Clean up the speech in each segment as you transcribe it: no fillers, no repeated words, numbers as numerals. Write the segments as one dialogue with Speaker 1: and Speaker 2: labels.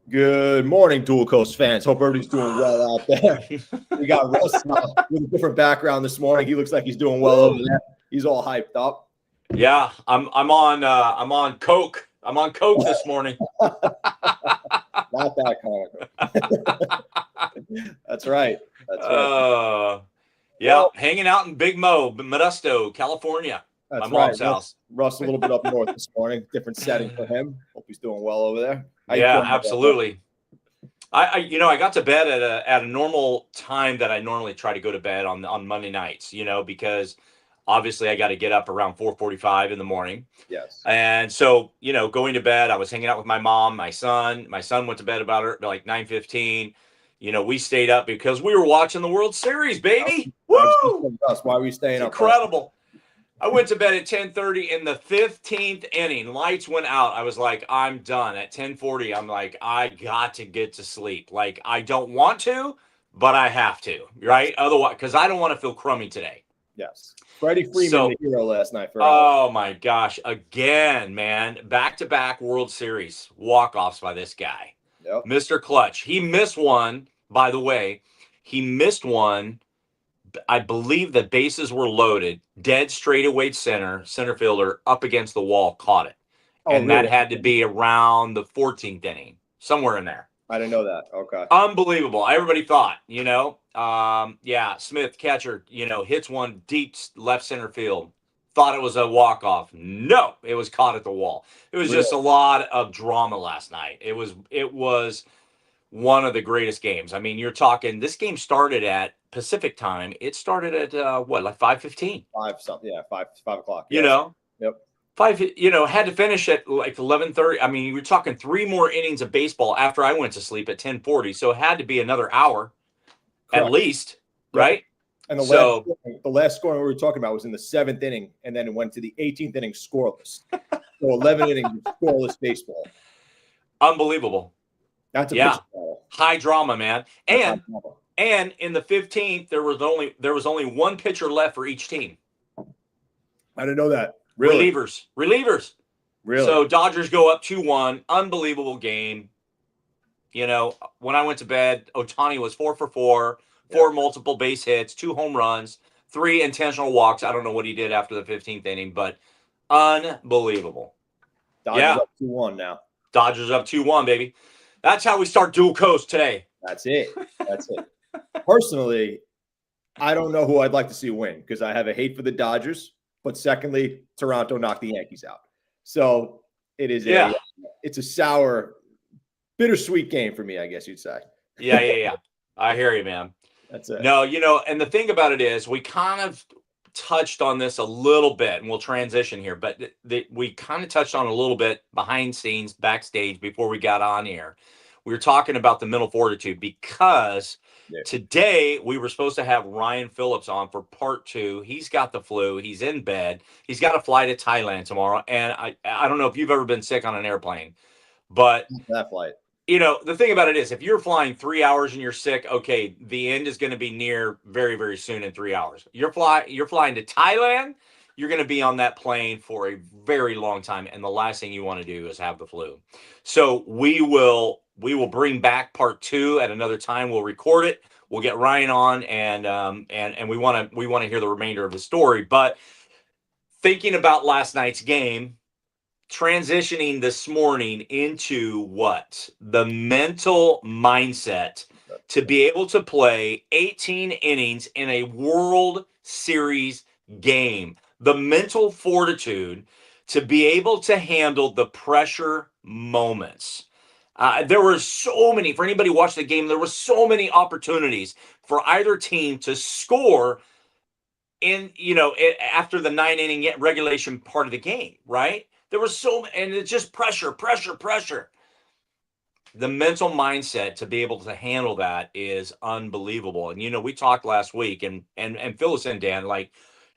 Speaker 1: Good morning, Dual Coast fans. Hope everybody's doing well out there. We got Russ with a different background this morning. He looks like he's doing well over there. He's all hyped up.
Speaker 2: Yeah, I'm on Coke. I'm on Coke this morning.
Speaker 1: Not that kind. That's right. That's right.
Speaker 2: Yeah,
Speaker 1: Well,
Speaker 2: hanging out in Big Modesto, California.
Speaker 1: that's
Speaker 2: My
Speaker 1: right.
Speaker 2: mom's house.
Speaker 1: Russ a little bit up north this morning. Different setting for him. Hope he's doing well over there. How you
Speaker 2: Yeah,
Speaker 1: feeling about that?
Speaker 2: absolutely. I got to bed at a normal time that I normally try to go to bed on Monday nights, because obviously I got to get up around 4:45 in the morning.
Speaker 1: Yes.
Speaker 2: And so, going to bed, I was hanging out with my mom, my son. My son went to bed about like 9:15. We stayed up because we were watching the World Series, baby. Woo!
Speaker 1: Russ, why are we staying
Speaker 2: It's
Speaker 1: up?
Speaker 2: incredible. I went to bed at 10:30 in the 15th inning. Lights went out. I was like, I'm done. At 10:40, I'm like, I got to get to sleep. Like, I don't want to, but I have to, right? Otherwise, because I don't want to feel crummy today.
Speaker 1: Yes. Freddie Freeman,
Speaker 2: So,
Speaker 1: the hero last night for us.
Speaker 2: oh my gosh, again, man, back-to-back World Series walk-offs by this guy,
Speaker 1: Yep.
Speaker 2: Mr. Clutch. He missed one, by the way. He missed one. I believe the bases were loaded, dead straightaway center fielder up against the wall, caught it.
Speaker 1: Oh,
Speaker 2: And
Speaker 1: really?
Speaker 2: that had to be around the 14th inning, somewhere in there.
Speaker 1: I didn't know that. Okay.
Speaker 2: Unbelievable. Everybody thought, Smith, catcher, hits one deep left center field. Thought it was a walk-off. No, it was caught at the wall. It was just a lot of drama last night. It was one of the greatest games. I mean, you're talking, this game started at Pacific time. It started at like 5:15.
Speaker 1: 5 o'clock.
Speaker 2: You
Speaker 1: Yes.
Speaker 2: know,
Speaker 1: Yep.
Speaker 2: had to finish at like 11:30. I mean, we're talking 3 more innings of baseball after I went to sleep at 10:40. So it had to be another hour
Speaker 1: Correct.
Speaker 2: at least,
Speaker 1: Yep.
Speaker 2: right?
Speaker 1: And the last scoring we were talking about was in the 7th inning, and then it went to the 18th inning scoreless. So 11 innings of scoreless baseball.
Speaker 2: Unbelievable.
Speaker 1: That's a
Speaker 2: Yeah.
Speaker 1: pitch ball.
Speaker 2: High drama, man.
Speaker 1: That's
Speaker 2: And
Speaker 1: high drama.
Speaker 2: and in the 15th, there was only one pitcher left for each team.
Speaker 1: I didn't know that. Really?
Speaker 2: Relievers.
Speaker 1: Really?
Speaker 2: So Dodgers go up 2-1. Unbelievable game. When I went to bed, Ohtani was 4 for 4, 4 multiple base hits, 2 home runs, 3 intentional walks. I don't know what he did after the 15th inning, but unbelievable.
Speaker 1: Dodgers up 2-1 now.
Speaker 2: Dodgers up 2-1, baby. That's how we start Dual Coast today.
Speaker 1: That's it. Personally, I don't know who I'd like to see win because I have a hate for the Dodgers. But secondly, Toronto knocked the Yankees out. So it is it's a sour, bittersweet game for me, I guess you'd say.
Speaker 2: Yeah. I hear you, man.
Speaker 1: That's it.
Speaker 2: No, and the thing about it is we kind of touched on this a little bit, and we'll transition here, but we kind of touched on a little bit behind scenes, backstage before we got on here. We were talking about the mental fortitude because today we were supposed to have Ryan Phillips on for part 2. He's got the flu. He's in bed. He's got to fly to Thailand tomorrow. And I don't know if you've ever been sick on an airplane, but
Speaker 1: that flight.
Speaker 2: The thing about it is if you're flying 3 hours and you're sick, okay, the end is going to be near very, very soon in 3 hours. You're flying to Thailand, you're going to be on that plane for a very long time. And the last thing you want to do is have the flu. So we will bring back part 2 at another time. We'll record it. We'll get Ryan on and we want to hear the remainder of the story. But thinking about last night's game, transitioning this morning into what? The mental mindset to be able to play 18 innings in a World Series game. The mental fortitude to be able to handle the pressure moments. There were so many, for anybody watching the game, there were so many opportunities for either team to score after the 9-inning regulation part of the game, right? There was and it's just pressure. The mental mindset to be able to handle that is unbelievable. And, we talked last week and fill us in, Dan,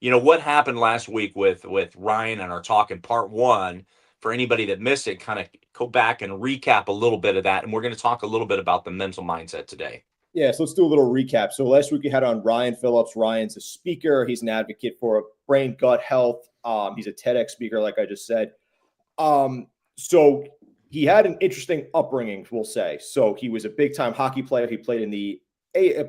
Speaker 2: what happened last week with Ryan and our talk in part 1, for anybody that missed it, kind of go back and recap a little bit of that. And we're going to talk a little bit about the mental mindset today.
Speaker 1: Yeah, so let's do a little recap. So last week we had on Ryan Phillips. Ryan's a speaker. He's an advocate for brain gut health. He's a TEDx speaker, like I just said. So he had an interesting upbringing, we'll say. So he was a big time hockey player. He played in the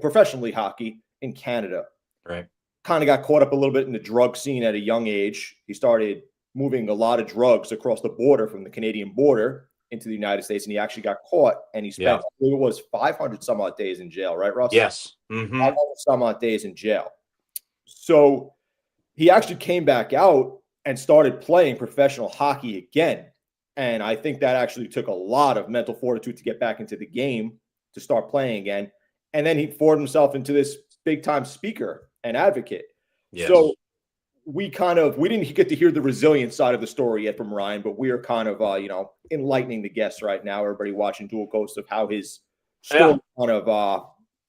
Speaker 1: professionally hockey in Canada.
Speaker 2: Right.
Speaker 1: Kind of got caught up a little bit in the drug scene at a young age. He started moving a lot of drugs across the border from the Canadian border into the United States, and he actually got caught, and he spent, I believe it was 500 some odd days in jail, right, Russ?
Speaker 2: Yes. Mm-hmm.
Speaker 1: 500 some odd days in jail. So he actually came back out and started playing professional hockey again. And I think that actually took a lot of mental fortitude to get back into the game, to start playing again. And then he formed himself into this big time speaker and advocate. Yes. So we didn't get to hear the resilient side of the story yet from Ryan, but we are kind of, enlightening the guests right now, everybody watching Dual Coast, of how his story kind of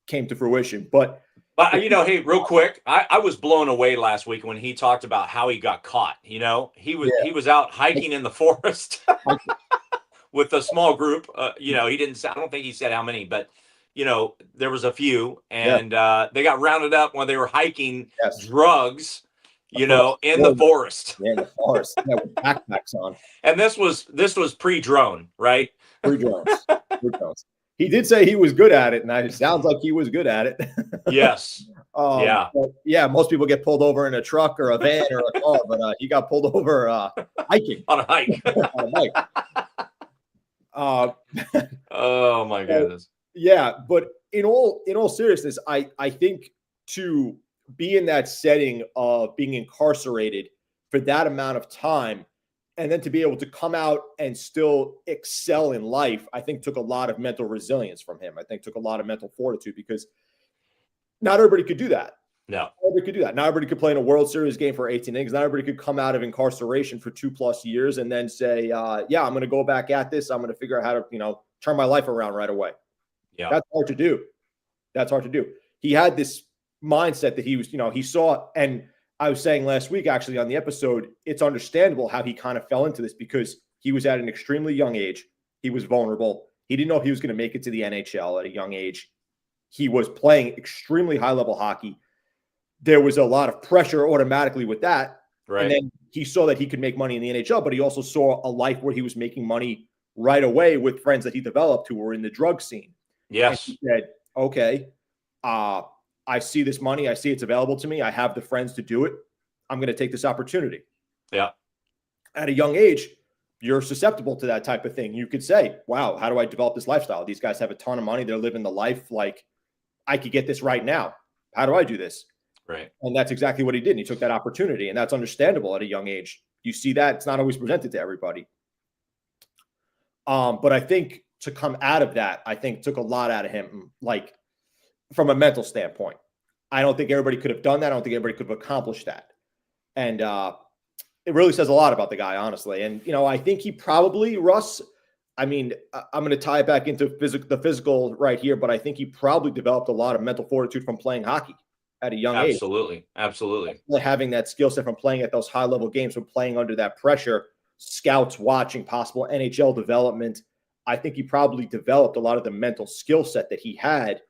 Speaker 1: came to fruition. But
Speaker 2: hey, real quick, I was blown away last week when he talked about how he got caught. He was out hiking in the forest with a small group. I don't think he said how many, but there was a few, and they got rounded up when they were hiking drugs, in the forest.
Speaker 1: Yeah, in the forest. Yeah, with backpacks on.
Speaker 2: And this was pre-drone, right?
Speaker 1: Pre-drones. He did say he was good at it, and it sounds like he was good at it.
Speaker 2: Yes.
Speaker 1: Most people get pulled over in a truck or a van or a car, but he got pulled over hiking.
Speaker 2: On a hike.
Speaker 1: On a hike.
Speaker 2: Oh my goodness.
Speaker 1: Yeah, but in all seriousness, I think to be in that setting of being incarcerated for that amount of time, and then to be able to come out and still excel in life, I think took a lot of mental resilience from him. I think took a lot of mental fortitude, because not everybody could do that.
Speaker 2: No.
Speaker 1: Not everybody could do that. Not everybody could play in a World Series game for 18 innings. Not everybody could come out of incarceration for 2+ years and then say, I'm going to go back at this. I'm going to figure out how to, turn my life around right away.
Speaker 2: Yeah.
Speaker 1: That's hard to do. He had this mindset that he was, he saw, and I was saying last week, actually, on the episode, it's understandable how he kind of fell into this, because he was at an extremely young age. He was vulnerable. He didn't know if he was going to make it to the NHL at a young age. He was playing extremely high-level hockey. There was a lot of pressure automatically with that.
Speaker 2: Right.
Speaker 1: And then he saw that he could make money in the NHL, but he also saw a life where he was making money right away with friends that he developed who were in the drug scene.
Speaker 2: Yes.
Speaker 1: And he said, okay, I see this money. I see it's available to me. I have the friends to do it. I'm going to take this opportunity.
Speaker 2: Yeah.
Speaker 1: At a young age, you're susceptible to that type of thing. You could say, wow, how do I develop this lifestyle? These guys have a ton of money. They're living the life like I could get this right now. How do I do this?
Speaker 2: Right.
Speaker 1: And that's exactly what he did. And he took that opportunity, and that's understandable at a young age. You see that. It's not always presented to everybody. But I think to come out of that, I think took a lot out of him, like from a mental standpoint. I don't think everybody could have done that. I don't think everybody could have accomplished that. And it really says a lot about the guy, honestly. And, I think he probably, Russ, I'm going to tie it back into the physical right here, but I think he probably developed a lot of mental fortitude from playing hockey at a young age.
Speaker 2: Absolutely.
Speaker 1: Having that skill set from playing at those high-level games, from playing under that pressure, scouts watching, possible NHL development. I think he probably developed a lot of the mental skill set that he had,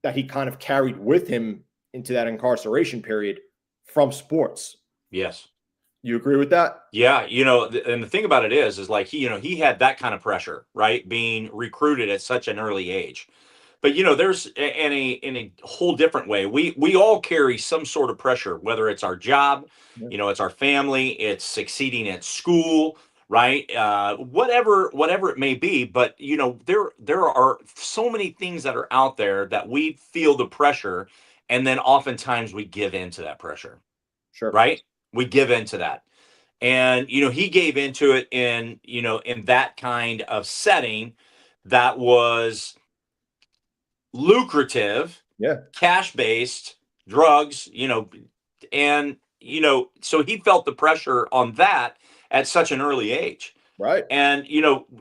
Speaker 1: that he kind of carried with him into that incarceration period from sports.
Speaker 2: Yes.
Speaker 1: You agree with that?
Speaker 2: Yeah. And the thing about it is like, he had that kind of pressure, right? Being recruited at such an early age. But, there's in a whole different way. We all carry some sort of pressure, whether it's our job, it's our family, it's succeeding at school, right? Whatever it may be. But, there are so many things that are out there that we feel the pressure, and then oftentimes we give in to that pressure.
Speaker 1: Sure.
Speaker 2: Right? We give into that. And, he gave into it in that kind of setting that was lucrative, cash-based drugs, and, so he felt the pressure on that at such an early age.
Speaker 1: Right.
Speaker 2: And,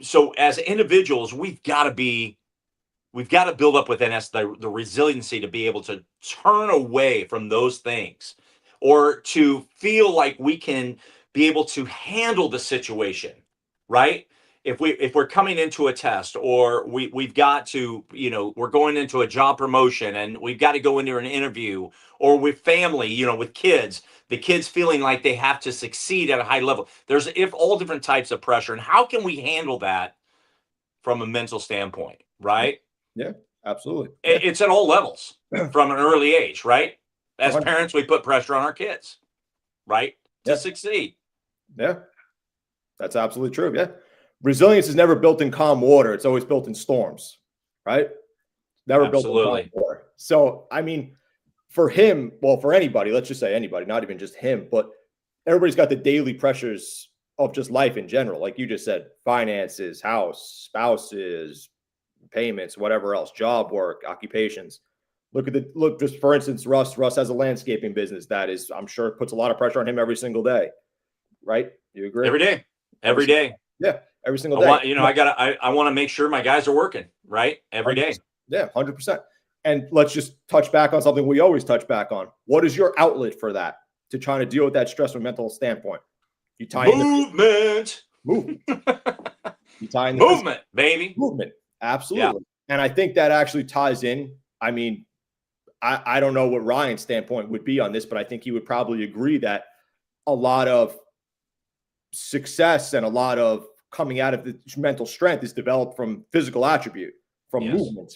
Speaker 2: so as individuals, we've got to build up within us the resiliency to be able to turn away from those things, or to feel like we can be able to handle the situation, right? If we're coming into a test, or we've got to, we're going into a job promotion and we've got to go into an interview, or with family, with kids, the kids feeling like they have to succeed at a high level. There's all different types of pressure. And how can we handle that from a mental standpoint, right?
Speaker 1: Yeah, absolutely.
Speaker 2: It's at all levels from an early age, right? As
Speaker 1: 100%.
Speaker 2: parents, we put pressure on our kids, right, to
Speaker 1: Yeah.
Speaker 2: succeed.
Speaker 1: Yeah, that's absolutely true. Yeah. Resilience is never built in calm water. It's always built in storms, right? Never built in calm
Speaker 2: Absolutely.
Speaker 1: water. So, I mean, for him, well, for anybody, let's just say anybody, not even just him, but everybody's got the daily pressures of just life in general. Like you just said, finances, house, spouses, payments, whatever else, job work, occupations. Look, just for instance, Russ has a landscaping business that is, I'm sure, puts a lot of pressure on him every single day. Right? You agree?
Speaker 2: Every day. Every day.
Speaker 1: Yeah, every single day.
Speaker 2: I want to make sure my guys are working, right? Every
Speaker 1: 100%.
Speaker 2: day.
Speaker 1: Yeah, 100%. And let's just touch back on something we always touch back on. What is your outlet for that, to trying to deal with that stress from a mental standpoint? You tie
Speaker 2: movement.
Speaker 1: Movement. You tie in the
Speaker 2: movement, baby.
Speaker 1: Movement. Absolutely. Yeah. And I think that actually ties in. I mean, I don't know what Ryan's standpoint would be on this, but I think he would probably agree that a lot of success and a lot of coming out of the mental strength is developed from physical attribute, from movement.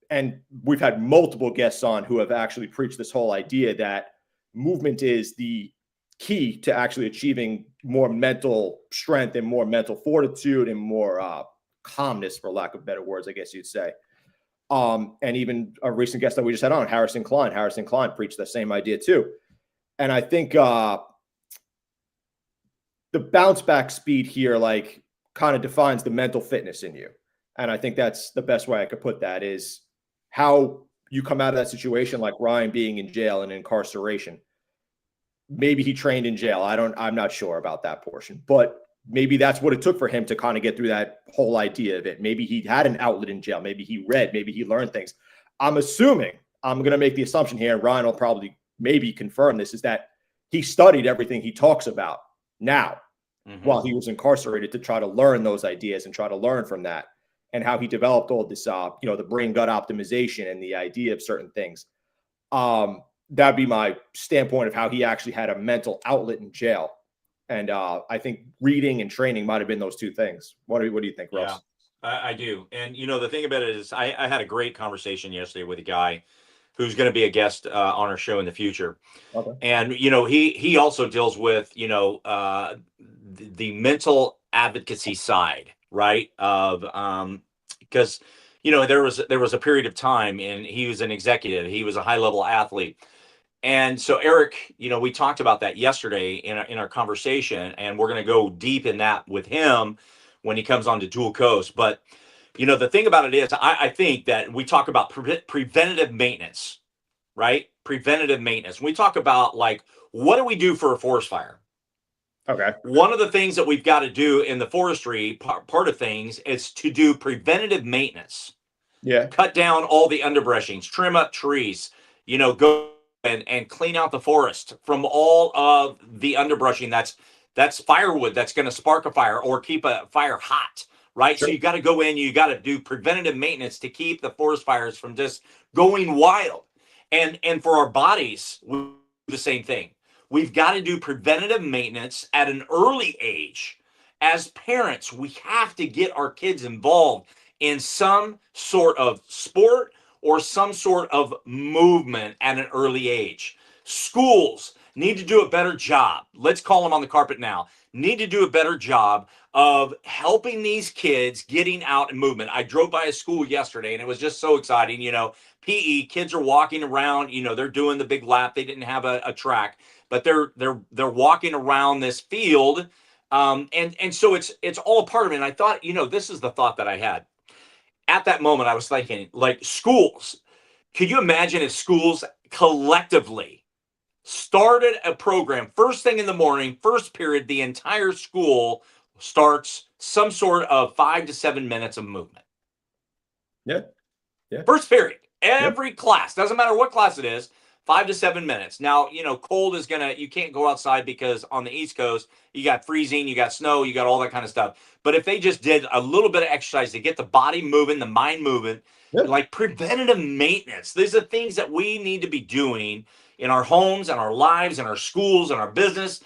Speaker 1: And we've had multiple guests on who have actually preached this whole idea that movement is the key to actually achieving more mental strength and more mental fortitude and more calmness, for lack of better words, I guess you'd say. And even a recent guest that we just had on, Harrison Klein preached the same idea too. And I think the bounce back speed here, like, kind of defines the mental fitness in you. And I think that's the best way I could put that, is how you come out of that situation, like Ryan being in jail and incarceration. Maybe he trained in jail. I'm not sure about that portion, but maybe that's what it took for him to kind of get through that whole idea of it. Maybe he had an outlet in jail. Maybe he read, maybe he learned things. I'm assuming, I'm going to make the assumption here, and Ryan will probably maybe confirm this, is that he studied everything he talks about now while he was incarcerated to try to learn those ideas and try to learn from that, and how he developed all this, the brain gut optimization and the idea of certain things. That'd be my standpoint of how he actually had a mental outlet in jail. And I think reading and training might have been those two things. What do you think, Russ?
Speaker 2: Yeah, I do. And, the thing about it is I had a great conversation yesterday with a guy who's going to be a guest on our show in the future.
Speaker 1: Okay.
Speaker 2: And, he also deals with, the mental advocacy side, right? Of because, there was a period of time, and he was an executive. He was a high level athlete. And so, Eric, we talked about that yesterday in our conversation, and we're going to go deep in that with him when he comes on to Dual Coast. But, the thing about it is, I think that we talk about preventative maintenance, right? Preventative maintenance. We talk about, like, what do we do for a forest fire?
Speaker 1: Okay.
Speaker 2: One of the things that we've got to do in the forestry part of things is to do preventative maintenance.
Speaker 1: Yeah.
Speaker 2: Cut down all the underbrushings, trim up trees, go and clean out the forest from all of the underbrushing that's firewood that's going to spark a fire or keep a fire hot, right? Sure. So you got to go in, you got to do preventative maintenance to keep the forest fires from just going wild. And for our bodies, we do the same thing. We've got to do preventative maintenance at an early age. As parents, we have to get our kids involved in some sort of sport or some sort of movement at an early age. Schools need to do a better job. Let's call them on the carpet now. Need to do a better job of helping these kids getting out and movement. I drove by a school yesterday and it was just so exciting. PE, kids are walking around, they're doing the big lap. They didn't have a track, but they're walking around this field. And so it's all a part of it. And I thought, this is the thought that I had. At that moment, I was thinking, like, schools. Could you imagine if schools collectively started a program first thing in the morning, first period, the entire school starts some sort of 5 to 7 minutes of movement?
Speaker 1: Yeah.
Speaker 2: First period, every class, doesn't matter what class it is, 5 to 7 minutes. Now, cold is you can't go outside because on the East Coast, you got freezing, you got snow, you got all that kind of stuff. But if they just did a little bit of exercise to get the body moving, the mind moving, like preventative maintenance, these are things that we need to be doing in our homes and our lives and our schools and our business,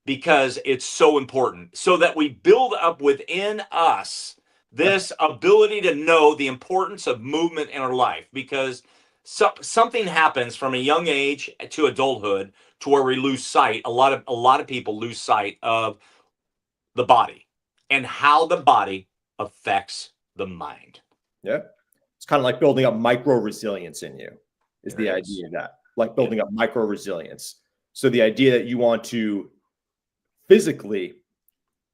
Speaker 2: because it's so important, so that we build up within us this ability to know the importance of movement in our life, because something happens from a young age to adulthood to where we lose sight. A lot of people lose sight of the body and how the body affects the mind.
Speaker 1: Yeah. It's kind of like building up micro resilience in you is
Speaker 2: There
Speaker 1: the
Speaker 2: it
Speaker 1: idea
Speaker 2: is.
Speaker 1: of that, like building up micro resilience. So the idea that you want to physically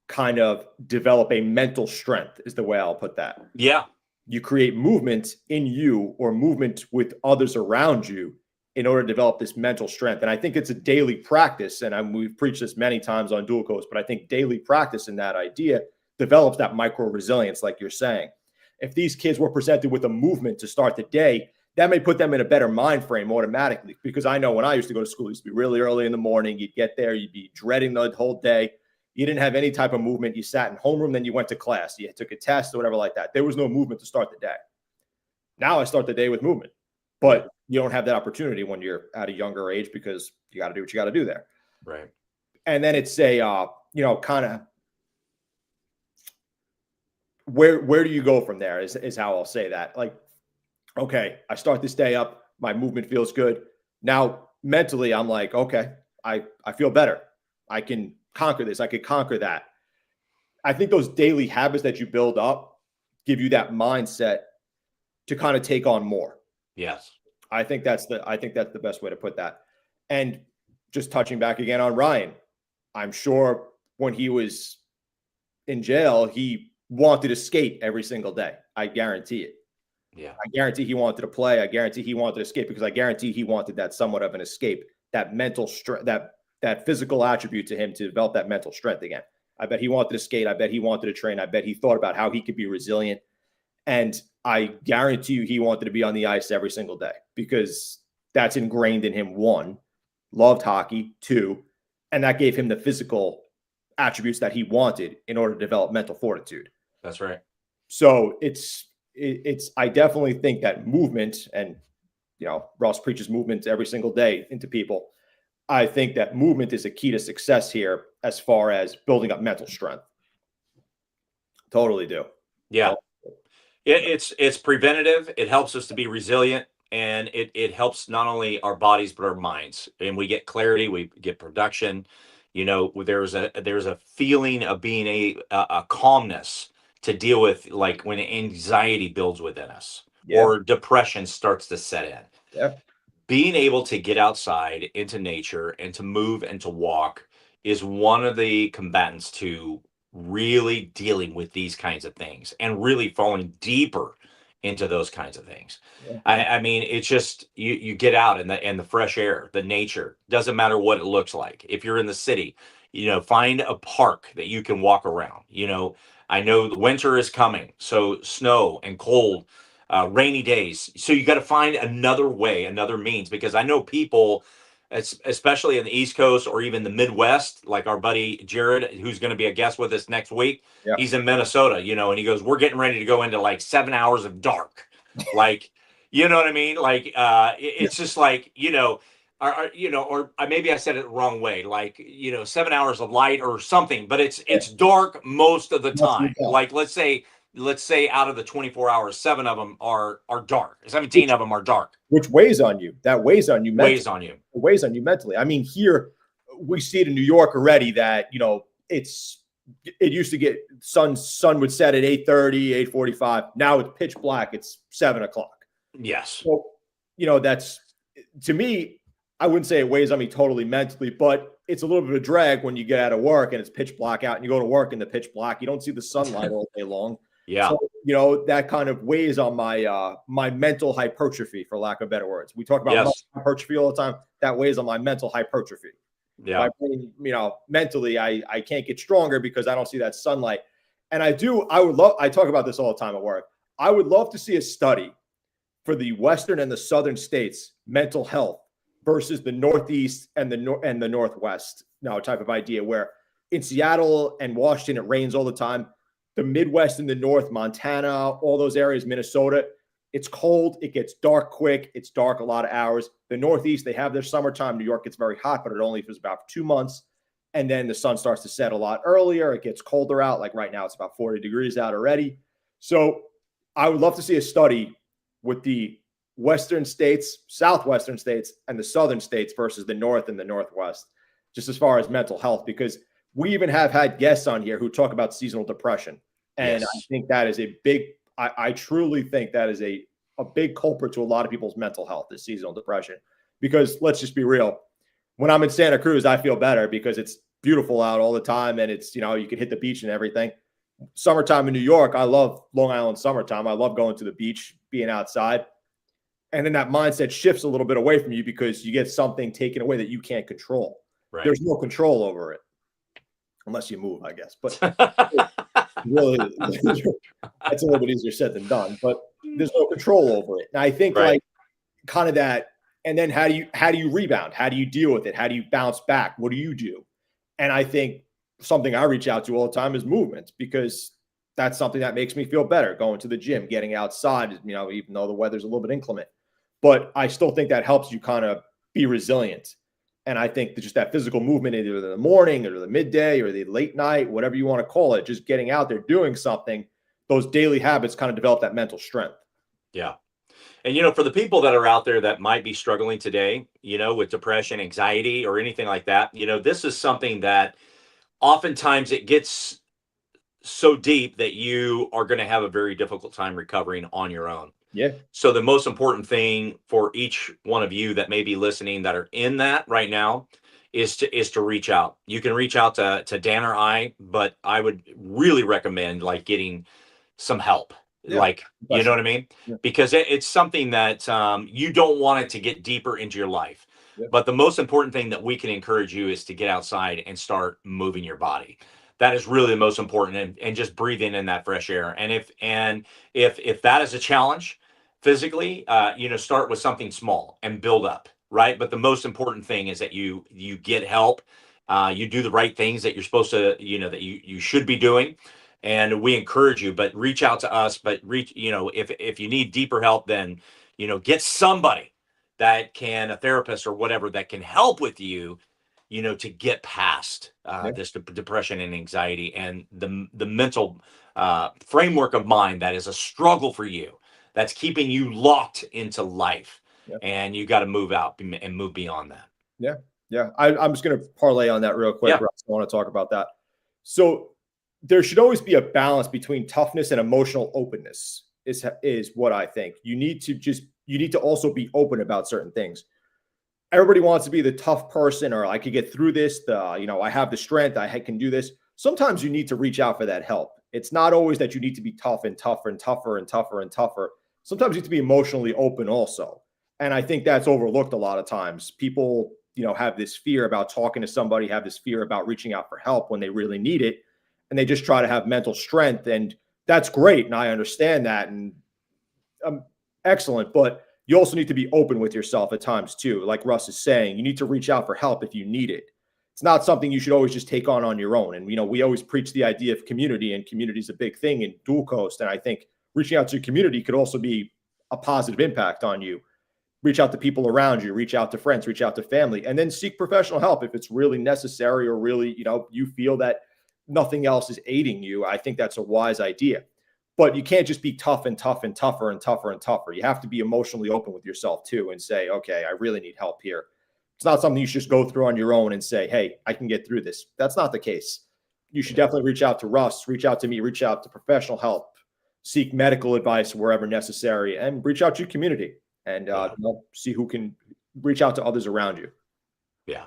Speaker 1: kind of develop a mental strength is the way I'll put that.
Speaker 2: Yeah.
Speaker 1: You create movement in you or movement with others around you in order to develop this mental strength. And I think it's a daily practice. And we've preached this many times on Dual Coast, but I think daily practice in that idea develops that micro resilience, like you're saying. If these kids were presented with a movement to start the day, that may put them in a better mind frame automatically. Because I know when I used to go to school, it used to be really early in the morning. You'd get there, you'd be dreading the whole day. You didn't have any type of movement. You sat in homeroom, then you went to class. You took a test or whatever like that. There was no movement to start the day. Now I start the day with movement, but you don't have that opportunity when you're at a younger age because you got to do what you got to do there.
Speaker 2: Right.
Speaker 1: And then it's a, kind of where do you go from there is how I'll say that. Like, okay, I start this day up. My movement feels good. Now mentally, I'm like, okay, I feel better. I can conquer this. I could conquer that. I think those daily habits that you build up give you that mindset to kind of take on more.
Speaker 2: Yes.
Speaker 1: I think that's the best way to put that. And just touching back again on Ryan, I'm sure when he was in jail, he wanted to skate every single day. I guarantee it.
Speaker 2: Yeah.
Speaker 1: I guarantee he wanted to play. I guarantee he wanted to escape because I guarantee he wanted that somewhat of an escape, that mental strength, that physical attribute to him to develop that mental strength again. I bet he wanted to skate. I bet he wanted to train. I bet he thought about how he could be resilient. And I guarantee you he wanted to be on the ice every single day because that's ingrained in him. One, loved hockey. Two, and that gave him the physical attributes that he wanted in order to develop mental fortitude.
Speaker 2: That's right.
Speaker 1: So I definitely think that movement, and Ross preaches movement every single day into people. I think that movement is a key to success here as far as building up mental strength. Totally do.
Speaker 2: Yeah. It's preventative. It helps us to be resilient, and it helps not only our bodies but our minds. And we get clarity, we get production. There's a feeling of being a calmness to deal with, like when anxiety builds within us or depression starts to set in.
Speaker 1: Yeah.
Speaker 2: Being able to get outside into nature and to move and to walk is one of the combatants to really dealing with these kinds of things and really falling deeper into those kinds of things.
Speaker 1: Yeah.
Speaker 2: I mean, it's just you get out in the fresh air, the nature. Doesn't matter what it looks like. If you're in the city, find a park that you can walk around. I know the winter is coming, so snow and cold, rainy days. So you got to find another way, another means, because I know people, especially in the East Coast or even the Midwest, like our buddy Jared, who's going to be a guest with us next week.
Speaker 1: Yeah.
Speaker 2: He's in Minnesota, and he goes, we're getting ready to go into like 7 hours of dark. Like, you know what I mean? Like, it's just like, or maybe I said it the wrong way, like, 7 hours of light or something, but it's dark most of the time. Like, let's say out of the 24 hours, 7 of them are dark. 17 of them are dark.
Speaker 1: Which weighs on you. That weighs on you mentally.
Speaker 2: It
Speaker 1: weighs on you mentally. I mean, here we see it in New York already that, it used to get sun would set at 8:30, 8:45. Now it's pitch black. It's 7 o'clock.
Speaker 2: Yes.
Speaker 1: So, that's, to me, I wouldn't say it weighs on me totally mentally, but it's a little bit of a drag when you get out of work and it's pitch black out and you go to work in the pitch black. You don't see the sunlight all day long.
Speaker 2: Yeah.
Speaker 1: So, that kind of weighs on my my mental hypertrophy, for lack of better words. We talk about muscle hypertrophy all the time. That weighs on my mental hypertrophy.
Speaker 2: Yeah.
Speaker 1: My brain, mentally, I can't get stronger because I don't see that sunlight. And I talk about this all the time at work. I would love to see a study for the Western and the Southern states' mental health versus the Northeast and the Northwest, type of idea, where in Seattle and Washington, it rains all the time. The Midwest and the North, Montana, all those areas, Minnesota, it's cold. It gets dark quick. It's dark a lot of hours. The Northeast, they have their summertime. New York gets very hot, but it only for about 2 months. And then the sun starts to set a lot earlier. It gets colder out. Like right now, it's about 40 degrees out already. So I would love to see a study with the Western states, Southwestern states, and the Southern states versus the North and the Northwest, just as far as mental health, because we even have had guests on here who talk about seasonal depression. And I think that is a big, I truly think that is a big culprit to a lot of people's mental health is seasonal depression. Because let's just be real. When I'm in Santa Cruz, I feel better because it's beautiful out all the time. And it's, you can hit the beach and everything. Summertime in New York, I love Long Island summertime. I love going to the beach, being outside. And then that mindset shifts a little bit away from you because you get something taken away that you can't control.
Speaker 2: Right.
Speaker 1: There's no control over it unless you move, I guess. But really, that's a little bit easier said than done. But there's no control over it. And I think like kind of that. And then how do you rebound? How do you deal with it? How do you bounce back? What do you do? And I think something I reach out to all the time is movement, because that's something that makes me feel better. Going to the gym, getting outside, even though the weather's a little bit inclement. But I still think that helps you kind of be resilient. And I think that just that physical movement, either in the morning or the midday or the late night, whatever you want to call it, just getting out there, doing something, those daily habits kind of develop that mental strength.
Speaker 2: Yeah. And, for the people that are out there that might be struggling today, with depression, anxiety, or anything like that, this is something that oftentimes it gets so deep that you are going to have a very difficult time recovering on your own.
Speaker 1: Yeah.
Speaker 2: So the most important thing for each one of you that may be listening that are in that right now is to reach out. You can reach out to Dan or I, but I would really recommend getting some help. Yeah, you know what I mean? Yeah. Because it's something that you don't want it to get deeper into your life. Yeah. But the most important thing that we can encourage you is to get outside and start moving your body. That is really the most important, and just breathing in that fresh air. And if that is a challenge physically, start with something small and build up, right? But the most important thing is that you get help, you do the right things that you're supposed to, that you should be doing. And we encourage you, but reach out to us, but if you need deeper help, then, get somebody that a therapist or whatever that can help with you, to get past this depression and anxiety and the mental framework of mind that is a struggle for you, that's keeping you locked into life. Yep. And you got to move out and move beyond that.
Speaker 1: Yeah. Yeah. I'm just going to parlay on that real quick. Yeah. I want to talk about that. So there should always be a balance between toughness and emotional openness is what I think. You need to also be open about certain things. Everybody wants to be the tough person, or I could get through this. I have the strength. I can do this. Sometimes you need to reach out for that help. It's not always that you need to be tough and tougher and tougher and tougher and tougher. Sometimes you need to be emotionally open also. And I think that's overlooked a lot of times. People, have this fear about talking to somebody, have this fear about reaching out for help when they really need it. And they just try to have mental strength. And that's great. And I understand that. And excellent. But you also need to be open with yourself at times too. Like Russ is saying, you need to reach out for help if you need it. It's not something you should always just take on your own. And, we always preach the idea of community, and community is a big thing in Dual Coast. And I think reaching out to your community could also be a positive impact on you. Reach out to people around you, reach out to friends, reach out to family, and then seek professional help if it's really necessary, or really, you feel that nothing else is aiding you. I think that's a wise idea. But you can't just be tough and tough and tougher and tougher and tougher. You have to be emotionally open with yourself too and say, okay, I really need help here. It's not something you should just go through on your own and say, hey, I can get through this. That's not the case. You should definitely reach out to Russ, reach out to me, reach out to professional help, seek medical advice wherever necessary, and reach out to your community and see who can reach out to others around you.
Speaker 2: Yeah.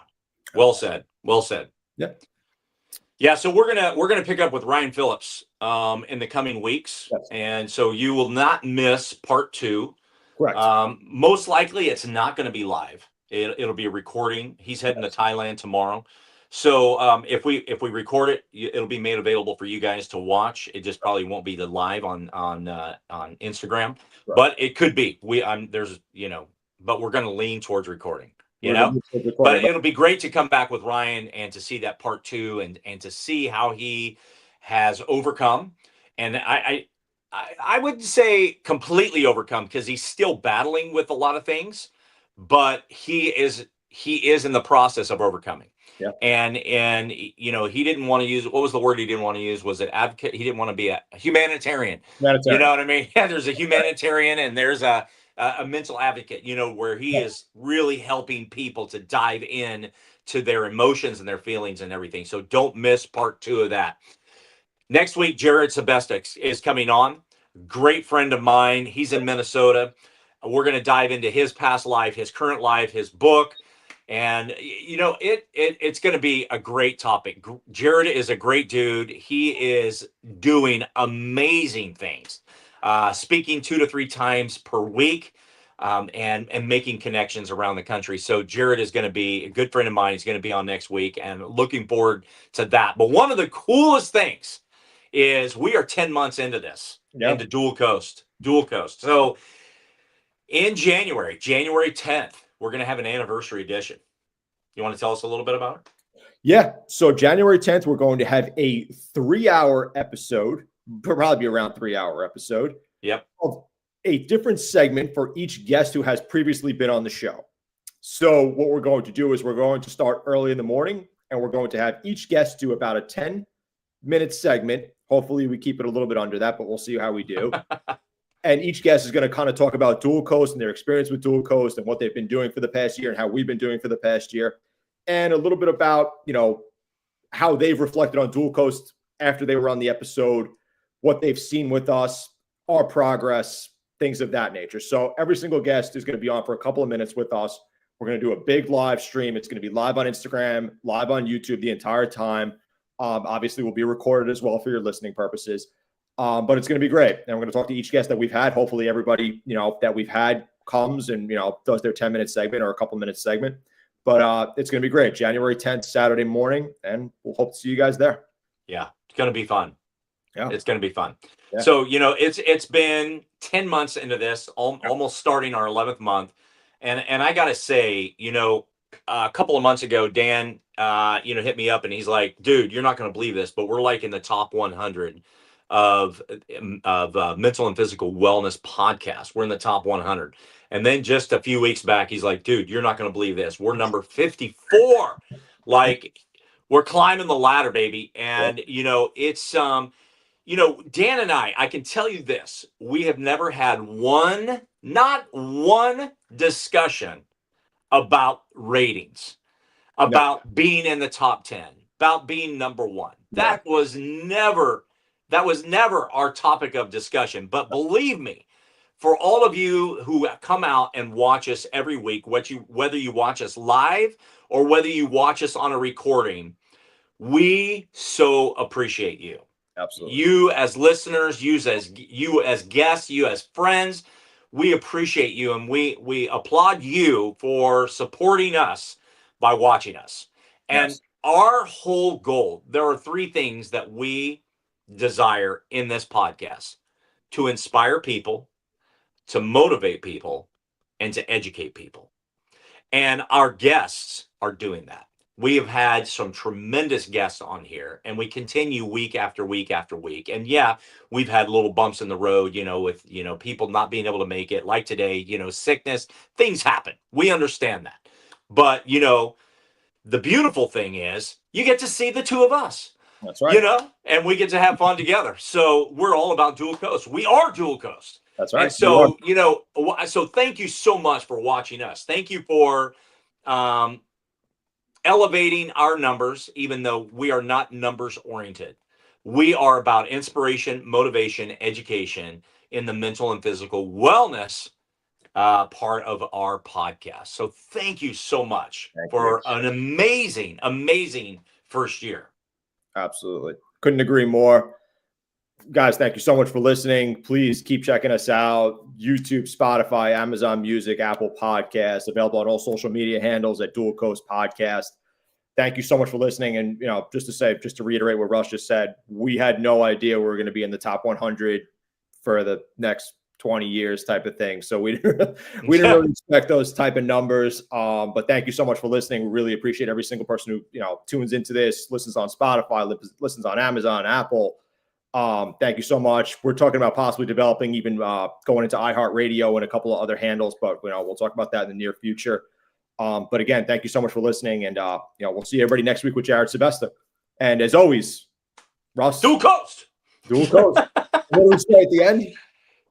Speaker 2: Well said. Well said.
Speaker 1: Yeah.
Speaker 2: Yeah, so we're gonna pick up with Ryan Phillips in the coming weeks, yes. And so you will not miss part 2.
Speaker 1: Correct.
Speaker 2: Most likely, it's not going to be live. It'll be a recording. He's heading to Thailand tomorrow, so if we record it, it'll be made available for you guys to watch. It just probably won't be the live on Instagram, right. But it could be. But we're going to lean towards recording. But it'll be great to come back with Ryan and to see that part 2 and to see how he has overcome. And I would say completely overcome, because he's still battling with a lot of things, but he is in the process of overcoming.
Speaker 1: Yeah.
Speaker 2: And he didn't want to use, what was the word he didn't want to use? Was it advocate? He didn't want to be a humanitarian. You know what I mean? Yeah, there's a humanitarian and there's a mental advocate, where he is really helping people to dive in to their emotions and their feelings and everything. So don't miss part 2 of that. Next week, Jared Sebestik is coming on. Great friend of mine. He's in Minnesota. We're going to dive into his past life, his current life, his book. And, it's going to be a great topic. Jared is a great dude. He is doing amazing things, speaking 2 to 3 times per week. And making connections around the country. So Jared is going to be a good friend of mine. He's going to be on next week and looking forward to that. But one of the coolest things is we are 10 months into this, into Dual Coast. So in January 10th, we're going to have an anniversary edition. You want to tell us a little bit about it?
Speaker 1: Yeah. So January 10th, we're going to have a 3-hour episode, probably be around 3-hour episode.
Speaker 2: Yep.
Speaker 1: Of a different segment for each guest who has previously been on the show. So what we're going to do is we're going to start early in the morning, and we're going to have each guest do about a 10-minute segment. Hopefully we keep it a little bit under that, but we'll see how we do. And each guest is going to kind of talk about Dual Coast and their experience with Dual Coast and what they've been doing for the past year and how we've been doing for the past year. And a little bit about, how they've reflected on Dual Coast after they were on the episode, what they've seen with us, our progress, things of that nature. So every single guest is going to be on for a couple of minutes with us. We're going to do a big live stream. It's going to be live on Instagram, live on YouTube the entire time. Obviously, will be recorded as well for your listening purposes. But it's going to be great. And we're going to talk to each guest that we've had. Hopefully everybody, that we've had comes and, does their 10-minute segment or a couple minute segment. But it's going to be great. January 10th, Saturday morning. And we'll hope to see you guys there.
Speaker 2: Yeah, it's going to be fun.
Speaker 1: Yeah.
Speaker 2: It's going to be fun.
Speaker 1: Yeah.
Speaker 2: So, it's been 10 months into this, almost starting our 11th month. And I got to say, a couple of months ago, Dan, hit me up and he's like, dude, you're not going to believe this, but we're like in the top 100 of mental and physical wellness podcasts. We're in the top 100. And then just a few weeks back, he's like, dude, you're not going to believe this. We're number 54. Like, we're climbing the ladder, baby. And, it's, Dan and I can tell you this, we have never had not one discussion about ratings, about being in the top 10, about being number 1. That was never our topic of discussion. But believe me, for all of you who come out and watch us every week, whether you watch us live or whether you watch us on a recording, we so appreciate you.
Speaker 1: Absolutely.
Speaker 2: You as listeners, you as guests, you as friends, we appreciate you, and we applaud you for supporting us by watching us. And our whole goal, there are 3 things that we desire in this podcast: to inspire people, to motivate people, and to educate people. And our guests are doing that. We have had some tremendous guests on here, and we continue week after week after week. And yeah, we've had little bumps in the road, with, people not being able to make it, like today, sickness, things happen. We understand that. But, the beautiful thing is you get to see the 2 of us.
Speaker 1: That's right.
Speaker 2: And we get to have fun together. So we're all about Dual Coast. We are Dual Coast.
Speaker 1: That's right.
Speaker 2: And so, so thank you so much for watching us. Thank you for elevating our numbers, even though we are not numbers oriented. We are about inspiration, motivation, education in the mental and physical wellness part of our podcast. So thank you so much for an amazing, amazing first year.
Speaker 1: Absolutely. Couldn't agree more. Guys, thank you so much for listening. Please keep checking us out. YouTube, Spotify, Amazon Music, Apple Podcasts, available on all social media handles at Dual Coast Podcast. Thank you so much for listening. And, just to reiterate what Russ just said, we had no idea we were going to be in the top 100 for the next 20 years type of thing. So we didn't really expect those type of numbers. But thank you so much for listening. We really appreciate every single person who, tunes into this, listens on Spotify, listens on Amazon, Apple. Thank you so much. We're talking about possibly developing, even going into iHeartRadio and a couple of other handles, but we'll talk about that in the near future. But again, thank you so much for listening. And, we'll see everybody next week with Jared Sebesta. And as always, Russ.
Speaker 2: Dual Coast.
Speaker 1: Dual Coast. What do we say at the end?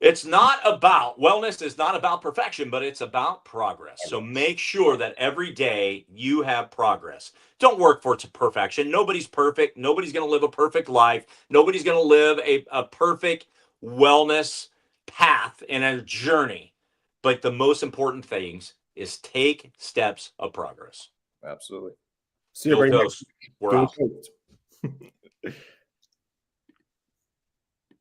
Speaker 2: It's not about wellness is not about perfection, but it's about progress. So make sure that every day you have progress. Don't work for perfection. Nobody's perfect. Nobody's going to live a perfect life. Nobody's going to live a perfect wellness path and a journey. But the most important things is take steps of progress.
Speaker 1: Absolutely. See you everybody next week.
Speaker 2: We're out.